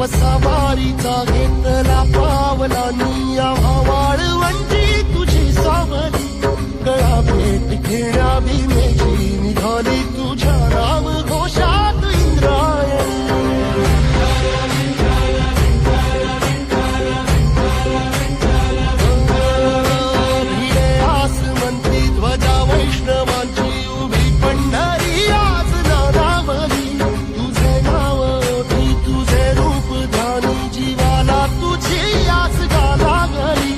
सवारीचा घेतला पावला निया वाळवंटी तुझी सावली कळा भेट घेण्या भीमेची निघाली तुझ्या राम घोषात इंद्रायणी भिडे आसमंती ध्वजा वैष्णवांची उभी पंढरी आज नारावली तुझे नाव ओठी तुझे रूप ध्यानी जीवाला तुझी आस गाला गली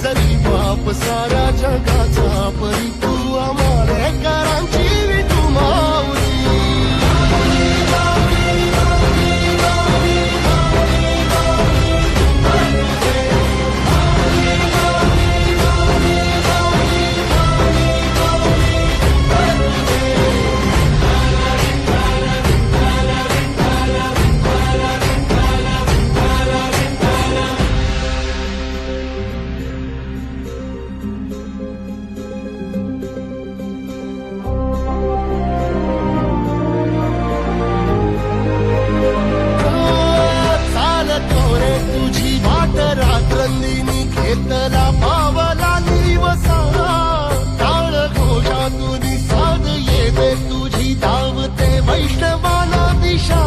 जरी बाप साऱ्या जगाचा परी तू आमालेकरांची विठू माऊली तुझी वाट रात्रंदिनी घेतला पावला दिवसा टाळ घोषातून साध येते तुझी धावते वैष्णवाला दिशा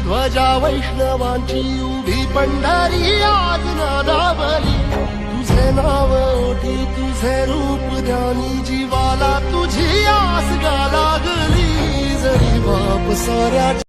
ध्वजा वैष्णवांची उभी पंढरी आज नादावली तुझे नाव ओठी तुझे रूप ध्यानी जीवाला तुझी आस गा लागली जरी बाप साऱ्या